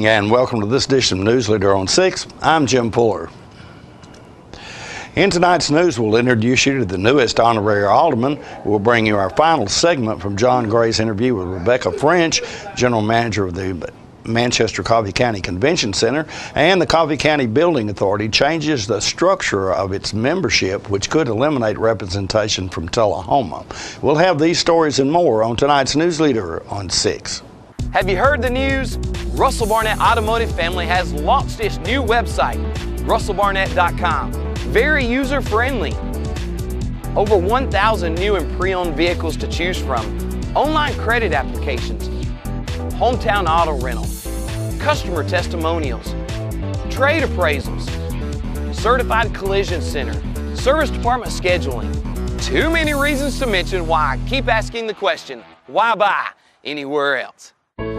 morning and welcome to this edition of News Leader on 6. I'm Jim Puller. In tonight's news, we'll introduce you to the newest honorary alderman. We'll bring you our final segment from John Gray's interview with Rebecca French, General Manager of the Manchester Coffee County Convention Center, and the Coffee County Building Authority changes the structure of its membership, which could eliminate representation from Tullahoma. We'll have these stories and more on tonight's News Leader on 6. Have you heard the news? Russell Barnett Automotive Family has launched its new website, russellbarnett.com. Very user-friendly. Over 1,000 new and pre-owned vehicles to choose from. Online credit applications, hometown auto rental, customer testimonials, trade appraisals, certified collision center, service department scheduling. Too many reasons to mention why I keep asking the question, why buy anywhere else?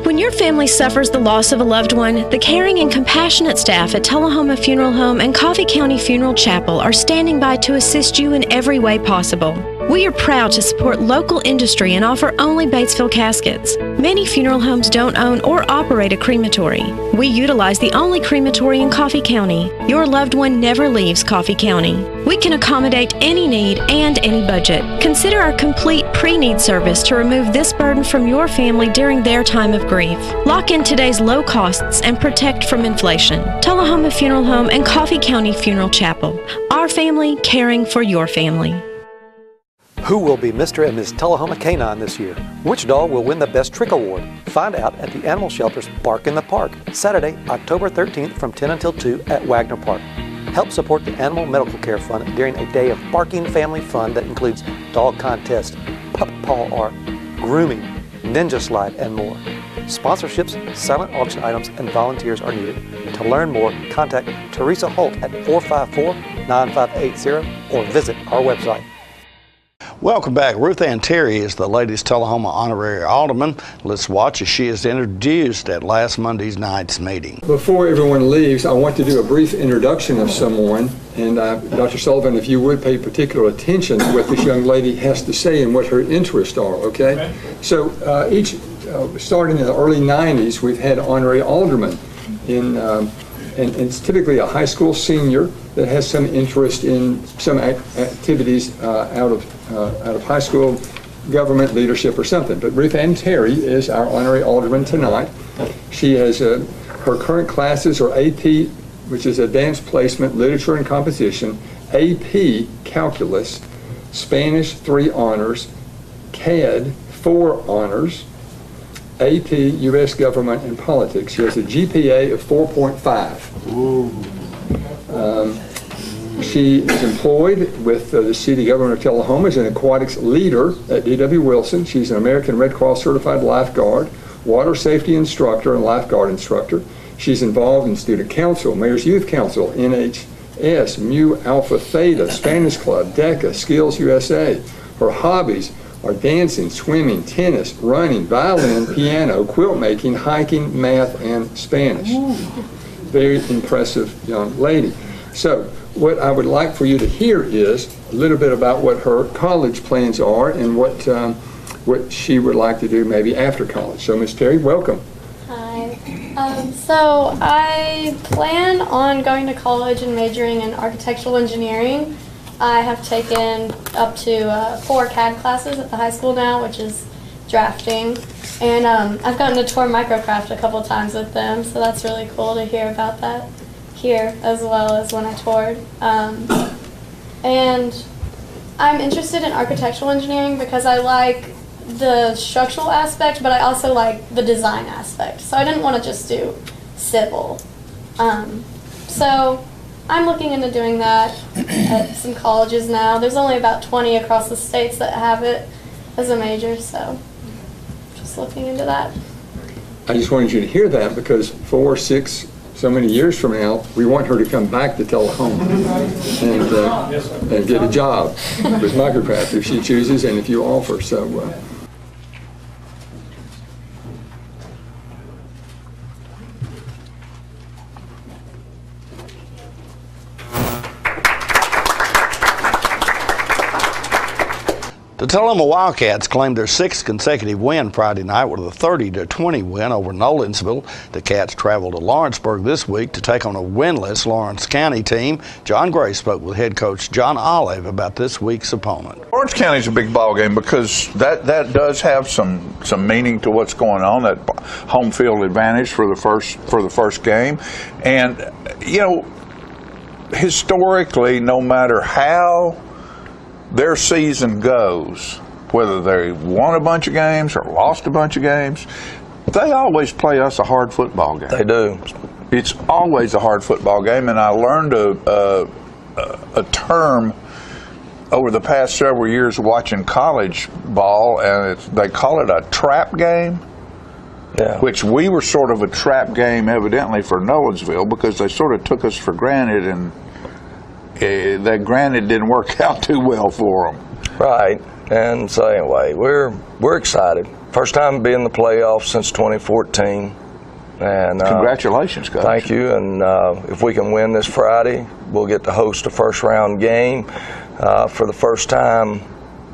When your family suffers the loss of a loved one, the caring and compassionate staff at Tullahoma Funeral Home and Coffee County Funeral Chapel are standing by to assist you in every way possible. We are proud to support local industry and offer only Batesville caskets. Many funeral homes don't own or operate a crematory. We utilize the only crematory in Coffee County. Your loved one never leaves Coffee County. We can accommodate any need and any budget. Consider our complete pre-need service to remove this burden from your family during their time of grief. Lock in today's low costs and protect from inflation. Tullahoma Funeral Home and Coffee County Funeral Chapel. Our family caring for your family. Who will be Mr. and Ms. Tullahoma Canine this year? Which dog will win the Best Trick Award? Find out at the Animal Shelter's Bark in the Park, Saturday, October 13th from 10 until 2 at Wagner Park. Help support the Animal Medical Care Fund during a day of barking family fun that includes dog contest, pup paw art, grooming, ninja slide, and more. Sponsorships, silent auction items, and volunteers are needed. To learn more, contact Teresa Holt at 454-9580 or visit our website. Welcome back. Ruth Ann Terry is the latest Tullahoma honorary alderman. Let's watch as she is introduced at last Monday's night's meeting. Before everyone leaves, I want to do a brief introduction of someone. And Dr. Sullivan, if you would pay particular attention to what this young lady has to say and what her interests are, okay? So starting in the early 90s, we've had honorary aldermen and it's typically a high school senior that has some interest in some activities out of high school government leadership or something. But Ruth Ann Terry is our honorary alderman tonight. She has her current classes are AP, which is Advanced Placement, Literature and Composition, AP, Calculus, Spanish 3 honors, CAD 4 honors, AP, U.S. Government and Politics. She has a GPA of 4.5. She is employed with the city government of Tullahoma as an aquatics leader at D.W. Wilson. She's an American Red Cross certified lifeguard, water safety instructor, and lifeguard instructor. She's involved in student council, Mayor's Youth Council, NHS, Mu Alpha Theta, Spanish Club, DECA, Skills USA. Her hobbies are dancing, swimming, tennis, running, violin, piano, quilt making, hiking, math, and Spanish. Very impressive young lady. So what I would like for you to hear is a little bit about what her college plans are and what she would like to do maybe after college. So Ms. Terry, welcome. Hi. So I plan on going to college and majoring in architectural engineering. I have taken up to 4 CAD classes at the high school now, which is drafting. And I've gotten to tour Microcraft a couple times with them, so that's really cool to hear about that here as well as when I toured. And I'm interested in architectural engineering because I like the structural aspect, but I also like the design aspect. So I didn't want to just do civil. So I'm looking into doing that at some colleges now. There's only about 20 across the states that have it as a major, so just looking into that. I just wanted you to hear that because 4, 6, so many years from now, we want her to come back to Tullahoma and get a job with Microcraft if she chooses and if you offer. So. The Tullahoma Wildcats claimed their 6th consecutive win Friday night with a 30-20 win over Nolensville. The Cats traveled to Lawrenceburg this week to take on a winless Lawrence County team. John Gray spoke with head coach John Olive about this week's opponent. Lawrence County's a big ball game because that does have some meaning to what's going on. That home field advantage for the first game, and you know, historically, no matter how their season goes, whether they won a bunch of games or lost a bunch of games, they always play us a hard football game. They do. It's always a hard football game, and I learned a term over the past several years watching college ball, and they call it a trap game. Yeah. Which we were sort of a trap game, evidently, for Nolensville, because they sort of took us for granted, and that granted didn't work out too well for them. Right. And so anyway, we're excited. First time to be in the playoffs since 2014. And congratulations, guys. Thank you. And if we can win this Friday, we'll get to host a first-round game for the first time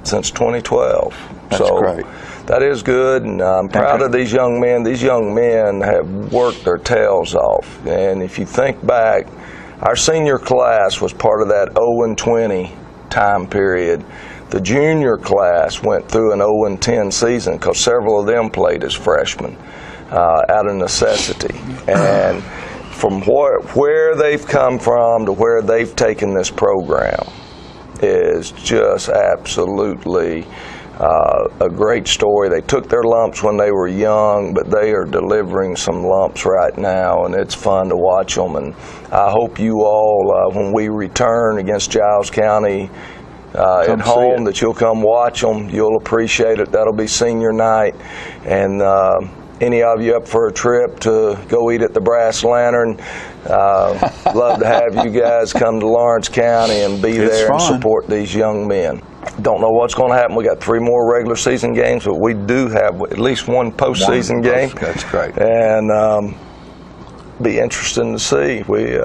since 2012. That's great. That is good, and I'm proud of these young men. These young men have worked their tails off. And if you think back, our senior class was part of that 0-20 time period. The junior class went through an 0-10 season because several of them played as freshmen out of necessity. And from where they've come from to where they've taken this program is just absolutely a great story. They took their lumps when they were young, but they are delivering some lumps right now, and it's fun to watch them. And I hope you all, when we return against Giles County at home, that you'll come watch them. You'll appreciate it. That'll be senior night. And any of you up for a trip to go eat at the Brass Lantern, love to have you guys come to Lawrence County and be there and support these young men. Don't know what's going to happen. We got 3 more regular season games, but we do have at least one postseason game. That's great. And be interesting to see. We've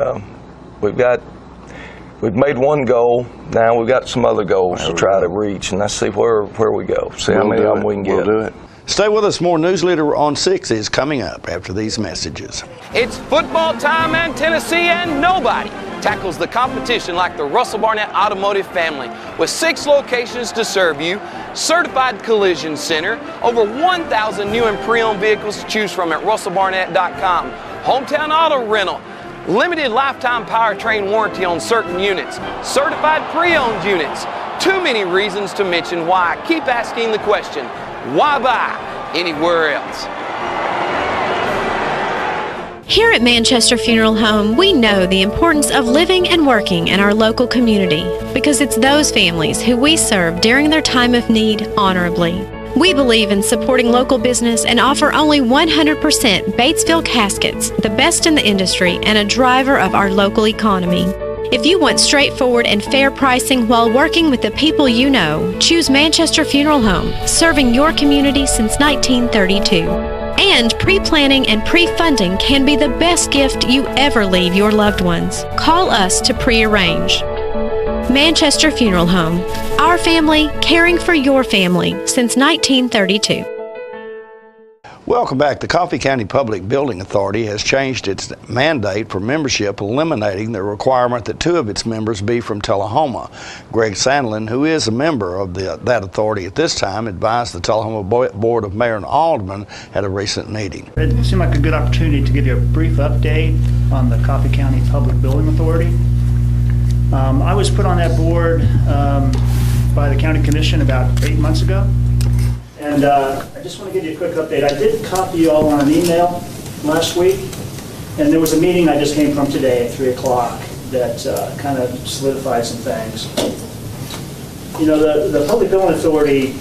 made one goal. Now we've got some other goals to try to reach, and let's see where we go. See how many of them we can get. We'll do it. Stay with us. More News Leader on 6 is coming up after these messages. It's football time in Tennessee, and nobody tackles the competition like the Russell Barnett Automotive family. With 6 locations to serve you, certified collision center, over 1,000 new and pre-owned vehicles to choose from at russellbarnett.com, hometown auto rental, limited lifetime powertrain warranty on certain units, certified pre-owned units. Too many reasons to mention why. Keep asking the question, why buy anywhere else? Here at Manchester Funeral Home, we know the importance of living and working in our local community because it's those families who we serve during their time of need honorably. We believe in supporting local business and offer only 100% Batesville caskets, the best in the industry and a driver of our local economy. If you want straightforward and fair pricing while working with the people you know, choose Manchester Funeral Home, serving your community since 1932. And pre-planning and pre-funding can be the best gift you ever leave your loved ones. Call us to pre-arrange. Manchester Funeral Home. Our family, caring for your family since 1932. Welcome back. The Coffee County Public Building Authority has changed its mandate for membership, eliminating the requirement that 2 of its members be from Tullahoma. Greg Sandlin, who is a member of that authority at this time, advised the Tullahoma Board of Mayor and Aldermen at a recent meeting. It seemed like a good opportunity to give you a brief update on the Coffee County Public Building Authority. I was put on that board by the County Commission about 8 months ago. And I just want to give you a quick update. I did copy you all on an email last week, and there was a meeting I just came from today at 3 o'clock that kind of solidified some things. You know, the Public Building Authority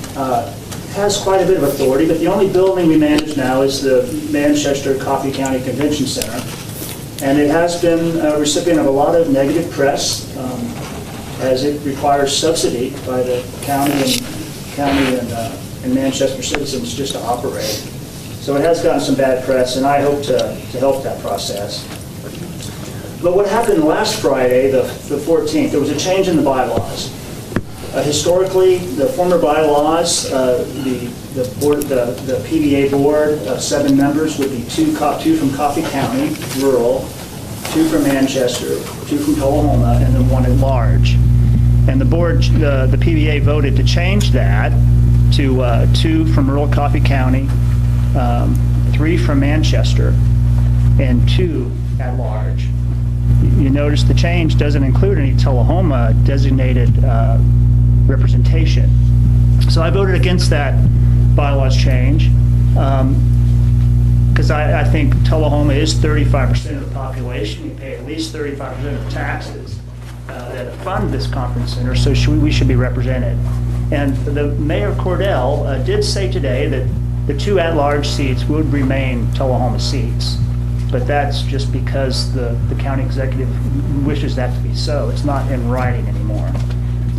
has quite a bit of authority, but the only building we manage now is the Manchester Coffee County Convention Center. And it has been a recipient of a lot of negative press as it requires subsidy by the county and Manchester citizens just to operate. So it has gotten some bad press, and I hope to help that process. But what happened last Friday, the 14th, there was a change in the bylaws. Historically, the former bylaws, the PBA board of 7 members would be two from Coffee County, rural, 2 from Manchester, 2 from Tullahoma, and then 1 at large. And the board, the PBA voted to change that to 2 from rural Coffee County, 3 from Manchester, and 2 at large. You notice the change doesn't include any Tullahoma designated representation. So I voted against that bylaws change because I think Tullahoma is 35% of the population. We pay at least 35% of the taxes that fund this conference center, so we should be represented. And the Mayor Cordell did say today that the 2 at-large seats would remain Tullahoma seats. But that's just because the county executive wishes that to be so. It's not in writing anymore.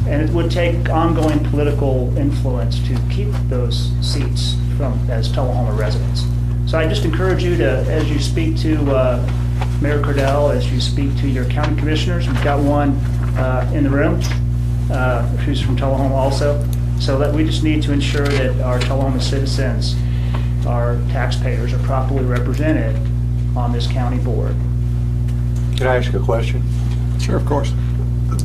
And it would take ongoing political influence to keep those seats as Tullahoma residents. So I just encourage you to, as you speak to Mayor Cordell, as you speak to your county commissioners, we've got one in the room who's from Tullahoma also, so that we just need to ensure that our Tullahoma citizens, our taxpayers, are properly represented on this county board. Can I ask you a question? Sure, of course.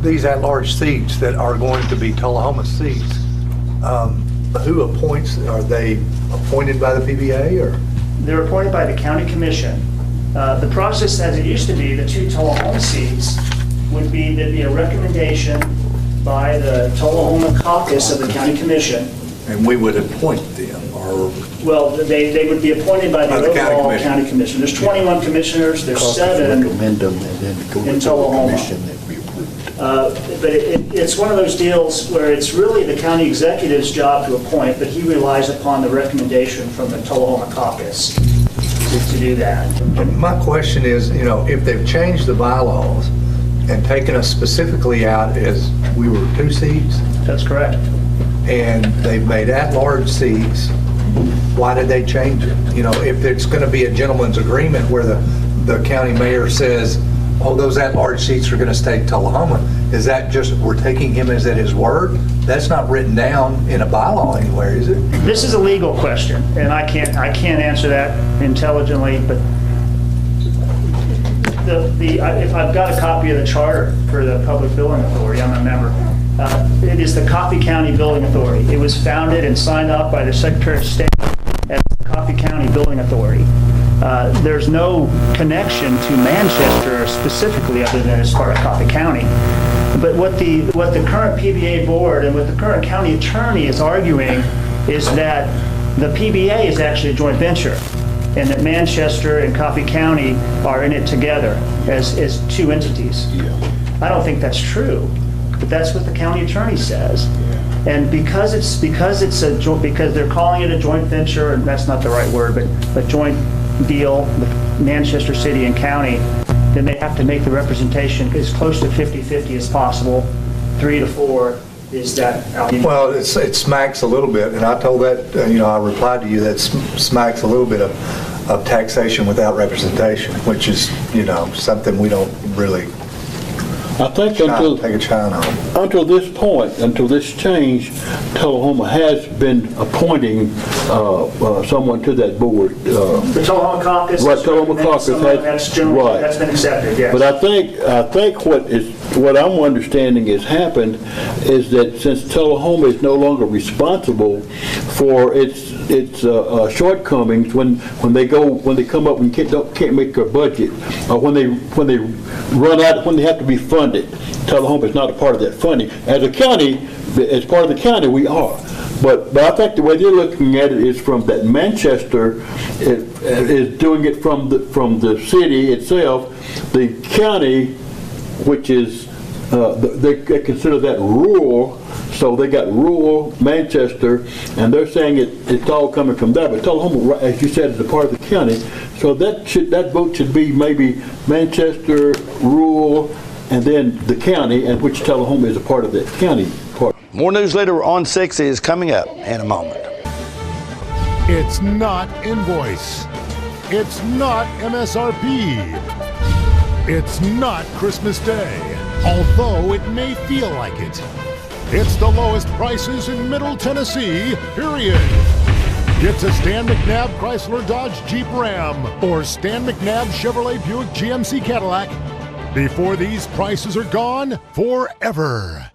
These at-large seats that are going to be Tullahoma seats, who appoints? Are they appointed by the PBA or? They're appointed by the county commission. The process as it used to be, the 2 Tullahoma seats would be, there'd be a recommendation by the Tullahoma caucus of the county commission. And we would appoint them, or? Well, they would be appointed by the overall county commission. There's 21 commissioners, there's 7 in Tullahoma. But it's one of those deals where it's really the county executive's job to appoint, but he relies upon the recommendation from the Tullahoma caucus to do that. My question is, if they've changed the bylaws and taken us specifically out as we were 2 seats, That's correct. and they've made at-large seats, why did they change it? If it's going to be a gentleman's agreement where the county mayor says, oh, those at-large seats are going to stay Tullahoma, is that just, we're taking him as at his word? That's not written down in a bylaw anywhere, is it? This is a legal question, and I can't answer that intelligently, but if I've got a copy of the charter for the Public Building Authority, I'm a member. It is the Coffee County Building Authority. It was founded and signed off by the Secretary of State as the Coffee County Building Authority. There's no connection to Manchester specifically other than as part of Coffee County. But what the current PBA board and what the current county attorney is arguing is that the PBA is actually a joint venture, and that Manchester and Coffee County are in it together as 2 entities. I don't think that's true, but that's what the county attorney says. And because they're calling it a joint venture, and that's not the right word, but a joint deal with Manchester City and County, then they have to make the representation as close to 50-50 as possible. 3 to 4 is that. Well, it smacks a little bit, and I told that, I replied to you that smacks a little bit of taxation without representation, which is, something we don't really I think take a shine on. Until this point, until this change, Tullahoma has been appointing someone to that board. The Tullahoma caucus. Right, Tullahoma caucus has, right. That's been accepted, yes. But I think what I'm understanding has happened is that since Tullahoma is no longer responsible for its shortcomings when they come up and can't make their budget, or when they run out, when they have to be funded. Tullahoma is not a part of that funding. As a county, as part of the county, we are. But I think the way they're looking at it is from that Manchester is doing it from the city itself. The county, which is they consider that rural, so they got rural Manchester, and they're saying it's all coming from that. But Tullahoma, as you said, is a part of the county, so that vote should be maybe Manchester, rural, and then the county, and which Tullahoma is a part of that county part. More news later on 6 is coming up in a moment. It's not invoice. It's not MSRP. It's not Christmas Day, although it may feel like it. It's the lowest prices in Middle Tennessee, period. Get to Stan McNabb Chrysler Dodge Jeep Ram or Stan McNabb Chevrolet Buick GMC Cadillac before these prices are gone forever.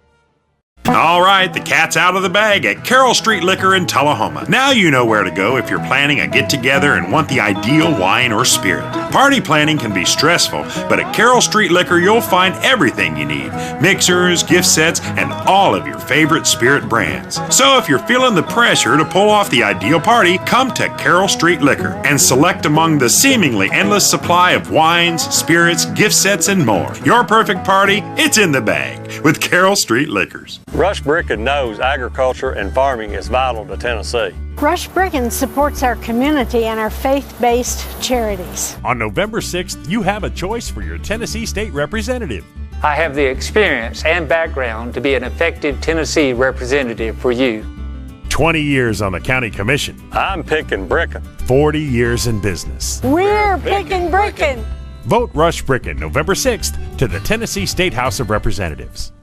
All right, the cat's out of the bag at Carroll Street Liquor in Tullahoma. Now you know where to go if you're planning a get-together and want the ideal wine or spirit. Party planning can be stressful, but at Carroll Street Liquor you'll find everything you need. Mixers, gift sets, and all of your favorite spirit brands. So if you're feeling the pressure to pull off the ideal party, come to Carroll Street Liquor and select among the seemingly endless supply of wines, spirits, gift sets, and more. Your perfect party, it's in the bag with Carroll Street Liquors. Rush Bricken knows agriculture and farming is vital to Tennessee. Rush Bricken supports our community and our faith-based charities. On November 6th, you have a choice for your Tennessee State Representative. I have the experience and background to be an effective Tennessee representative for you. 20 years on the county commission. I'm picking Bricken. 40 years in business. We're picking Bricken. Vote Rush Bricken November 6th to the Tennessee State House of Representatives.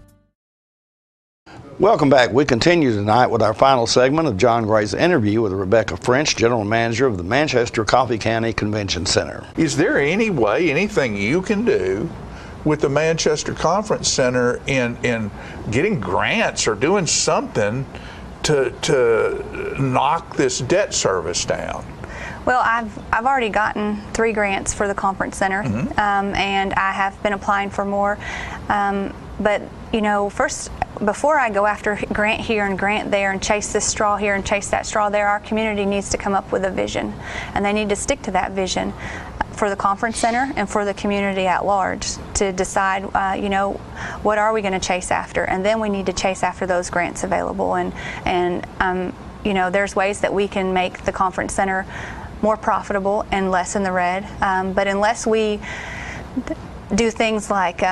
Welcome back. We continue tonight with our final segment of John Gray's interview with Rebecca French, General Manager of the Manchester Coffee County Convention Center. Is there any way, anything you can do with the Manchester Conference Center in getting grants or doing something to knock this debt service down? Well, I've already gotten 3 grants for the conference center, and I have been applying for more. But you know, first, before I go after grant here and grant there and chase this straw here and chase that straw there, our community needs to come up with a vision, and they need to stick to that vision for the conference center and for the community at large to decide, you know, what are we going to chase after, and then we need to chase after those grants available. And you know, there's ways that we can make the conference center more profitable and less in the red. But unless we do things like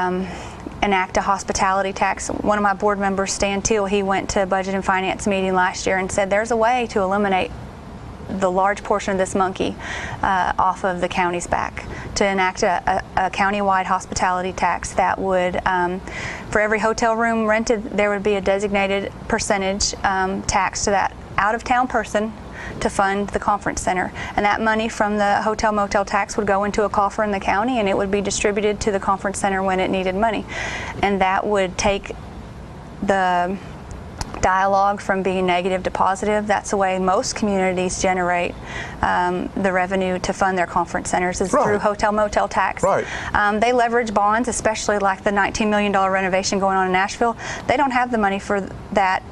enact a hospitality tax. One of my board members, Stan Teal, he went to a budget and finance meeting last year and said there's a way to eliminate the large portion of this monkey off of the county's back, to enact a county-wide hospitality tax that would, for every hotel room rented, there would be a designated percentage tax to that out-of-town person to fund the conference center. And that money from the hotel motel tax would go into a coffer in the county, and it would be distributed to the conference center when it needed money. And that would take the dialogue from being negative to positive. That's the way most communities generate the revenue to fund their conference centers, is through hotel motel tax. They leverage bonds, especially like the $19 million renovation going on in Nashville. They don't have the money for that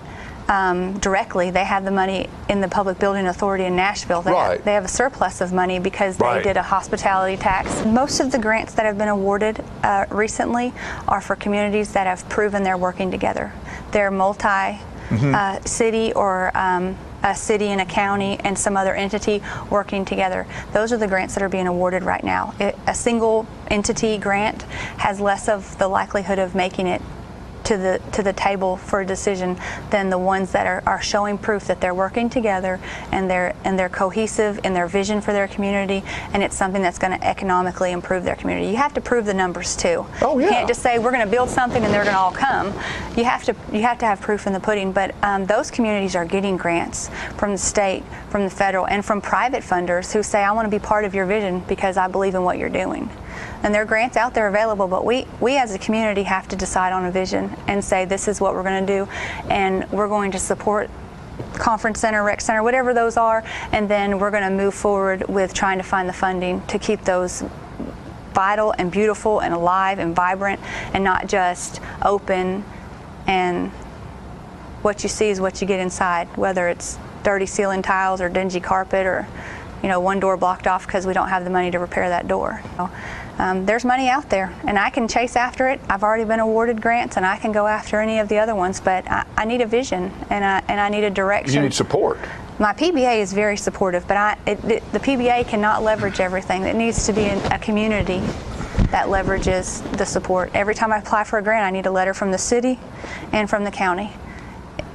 directly. They have the money in the Public Building Authority in Nashville. They have a surplus of money because they did a hospitality tax. Most of the grants that have been awarded recently are for communities that have proven they're working together. They're multi-city or a city and a county and some other entity working together. Those are the grants that are being awarded right now. A single entity grant has less of the likelihood of making it to the table for a decision than the ones that are showing proof that they're working together and they're cohesive in their vision for their community, and it's something that's going to economically improve their community. You have to prove the numbers too. You can't just say we're going to build something and they're going to all come. You have to have proof in the pudding. But those communities are getting grants from the state, from the federal, and from private funders who say, I want to be part of your vision because I believe in what you're doing. And there are grants out there available, but we as a community have to decide on a vision and say this is what we're going to do, and we're going to support conference center, rec center, whatever those are, and then we're going to move forward with trying to find the funding to keep those vital and beautiful and alive and vibrant, and not just open and what you see is what you get inside, whether it's dirty ceiling tiles or dingy carpet or, you know, one door blocked off because we don't have the money to repair that door. There's money out there, and I can chase after it. I've already been awarded grants, and I can go after any of the other ones, but I need a vision, and I need a direction. You need support. My PBA is very supportive, but the PBA cannot leverage everything. It needs to be a community that leverages the support. Every time I apply for a grant, I need a letter from the city and from the county.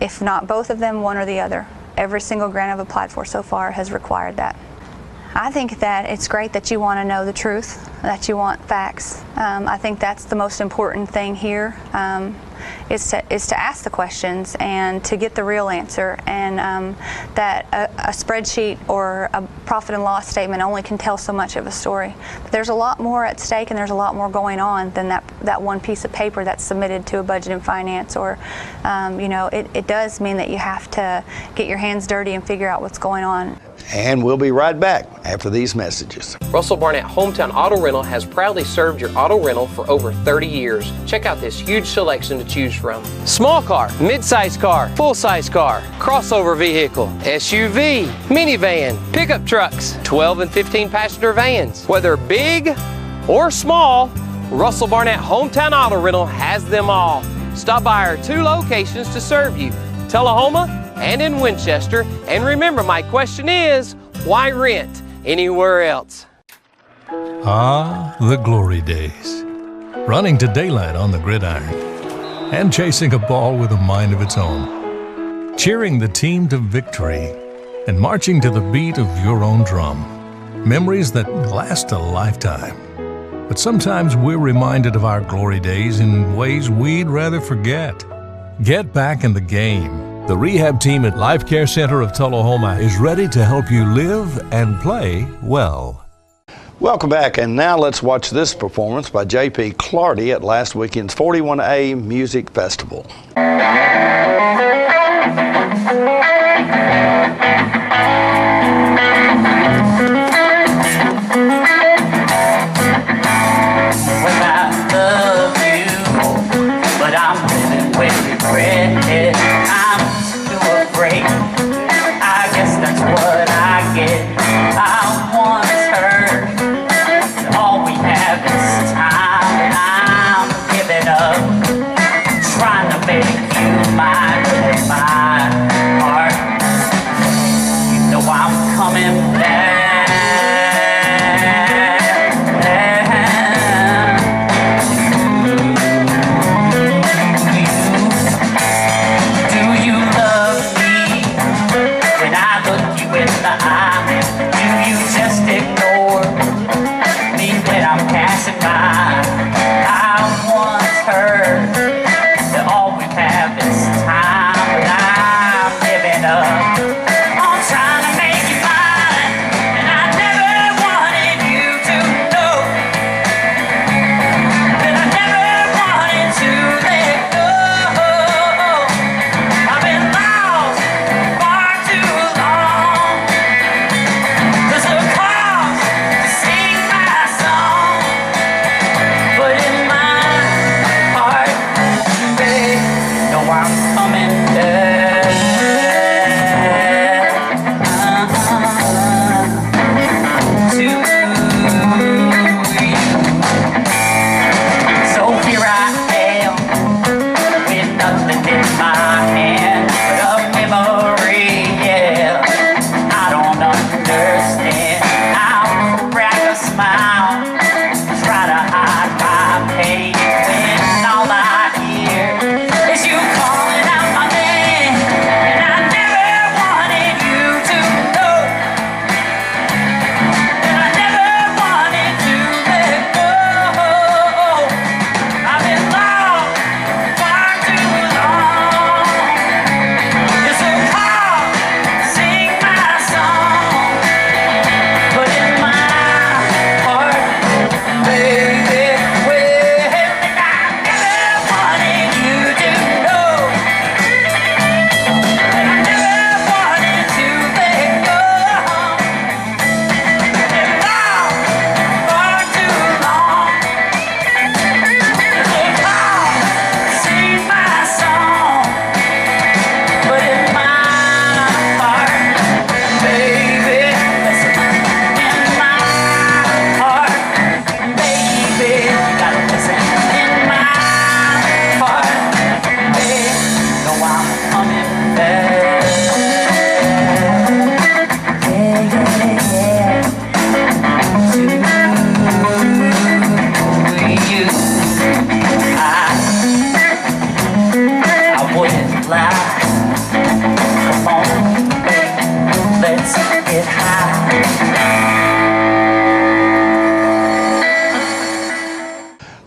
If not both of them, one or the other. Every single grant I've applied for so far has required that. I think that it's great that you want to know the truth, that you want facts. I think that's the most important thing here, is to ask the questions and to get the real answer, and that a spreadsheet or a profit and loss statement only can tell so much of a story. But there's a lot more at stake, and there's a lot more going on than that one piece of paper that's submitted to a budget and finance, or it does mean that you have to get your hands dirty and figure out what's going on. And we'll be right back after these messages. Russell Barnett Hometown Auto Rental has proudly served your auto rental for over 30 years. Check out this huge selection to choose from. Small car, mid-size car, full-size car, crossover vehicle, SUV, minivan, pickup trucks, 12 and 15 passenger vans. Whether big or small, Russell Barnett Hometown Auto Rental has them all. Stop by our 2 locations to serve you, Tullahoma and in Winchester. And remember, my question is, why rent anywhere else? Ah, the glory days. Running to daylight on the gridiron and chasing a ball with a mind of its own. Cheering the team to victory and marching to the beat of your own drum. Memories that last a lifetime. But sometimes we're reminded of our glory days in ways we'd rather forget. Get back in the game. The rehab team at Life Care Center of Tullahoma is ready to help you live and play well. Welcome back, and now let's watch this performance by J.P. Clardy at last weekend's 41A Music Festival.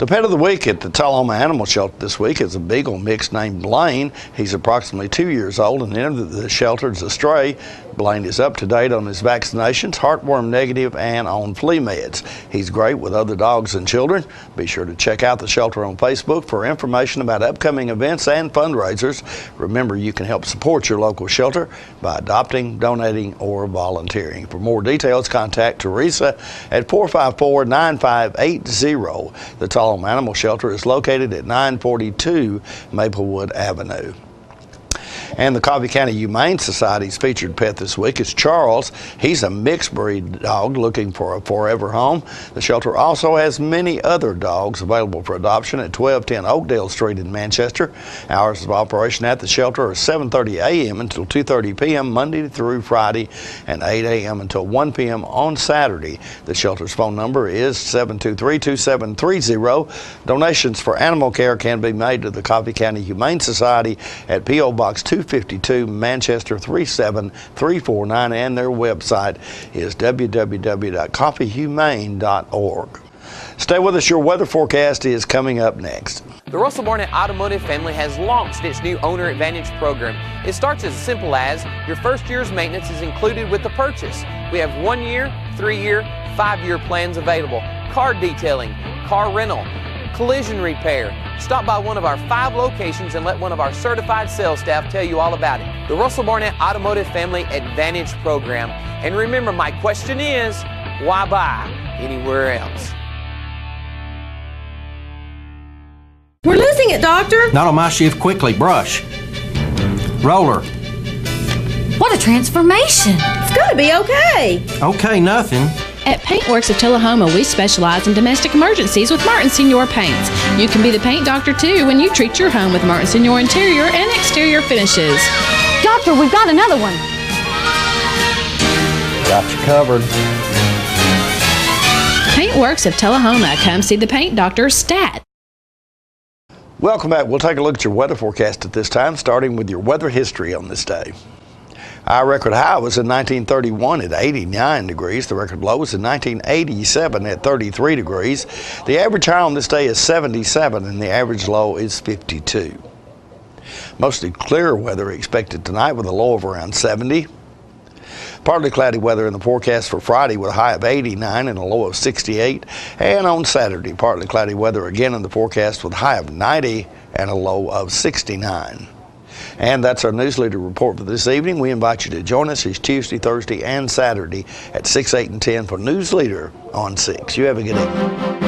The pet of the week at the Tullahoma Animal Shelter this week is a beagle mix named Blaine. He's approximately 2 years old and entered the shelter as a stray. Blaine is up to date on his vaccinations, heartworm negative, and on flea meds. He's great with other dogs and children. Be sure to check out the shelter on Facebook for information about upcoming events and fundraisers. Remember, you can help support your local shelter by adopting, donating, or volunteering. For more details, contact Teresa at 454-9580. The Tullahoma Animal Shelter is located at 942 Maplewood Avenue. And the Coffee County Humane Society's featured pet this week is Charles. He's a mixed breed dog looking for a forever home. The shelter also has many other dogs available for adoption at 1210 Oakdale Street in Manchester. Hours of operation at the shelter are 7:30 a.m. until 2:30 p.m. Monday through Friday and 8 a.m. until 1 p.m. on Saturday. The shelter's phone number is 723-2730. Donations for animal care can be made to the Coffee County Humane Society at P.O. Box 252, Manchester 37349, and their website is www.coffeehumane.org. Stay with us. Your weather forecast is coming up next. The Russell Barnett Automotive family has launched its new Owner Advantage program. It starts as simple as your first year's maintenance is included with the purchase. We have 1 year, 3 year, 5 year plans available. Car detailing, car rental, collision repair. Stop by one of our 5 locations and let one of our certified sales staff tell you all about it. The Russell Barnett Automotive Family Advantage Program. And remember, my question is, why buy anywhere else? We're losing it, Doctor. Not on my shift. Quickly, brush. Roller. What a transformation. It's got to be okay. Okay, nothing. At Paintworks of Tullahoma, we specialize in domestic emergencies with Martin Senior Paints. You can be the paint doctor too when you treat your home with Martin Senior interior and exterior finishes. Doctor, we've got another one. Got you covered. Paintworks of Tullahoma. Come see the paint doctor, Stat. Welcome back. We'll take a look at your weather forecast at this time, starting with your weather history on this day. Our record high was in 1931 at 89 degrees. The record low was in 1987 at 33 degrees. The average high on this day is 77 and the average low is 52. Mostly clear weather expected tonight with a low of around 70. Partly cloudy weather in the forecast for Friday with a high of 89 and a low of 68. And on Saturday, partly cloudy weather again in the forecast with a high of 90 and a low of 69. And that's our news leader report for this evening. We invite you to join us each Tuesday, Thursday, and Saturday at 6, 8, and 10 for News Leader on 6. You have a good evening.